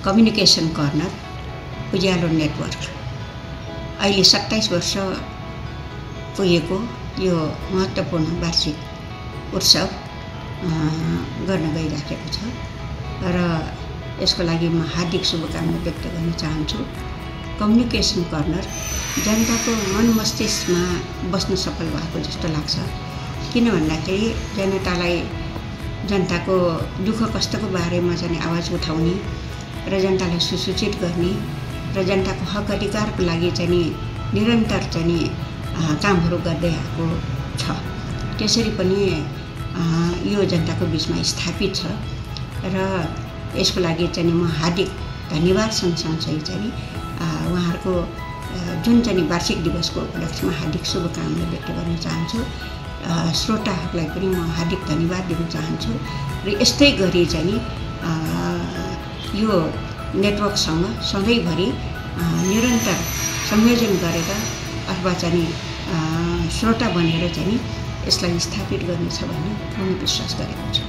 Communication corner उज्यालो network अहिले 27 वर्ष पुगेको यो महत्त्वपूर्ण वार्षिक उत्सव गर्न गइराखेको छ र यसको लागि म हार्दिक शुभकामना व्यक्त गर्न चाहन्छु। कम्युनिकेसन कर्नर जनताको मन मस्तिष्कमा बस्न सफल भएको जस्तो लाग्छ। किन भन्दाखेरि जनताको दुःख कष्टको बारेमा चाहिँ आवाज उठाउने र जनतालाई सुसूचित गर्ने र जनताको हक अधिकारको लागि चाहिँ निरन्तर चाहिँ कामहरू गर्दै आएको छ। त्यसरी पनि यो जनताको बीचमा स्थापित छ र यसको लागि चाहिँ म हार्दिक धन्यवाद सँगसँगै चाहिँ उहाँहरूको जुन चाहिँ वार्षिक दिवसको उपलक्ष्यमा हार्दिक शुभकामना व्यक्त गर्न चाहन्छु। श्रोताहरूलाई पनि म हार्दिक धन्यवाद दिन चाहन्छु र यस्तै गरी चाहिँ यो नेटवर्कसँग सधैँभरि निरन्तर संयोजन गरेर अथवा चाहिँ श्रोता बनेर चाहिँ यसलाई स्थापित गर्नेछ भन्ने म विश्वास गरेको छु।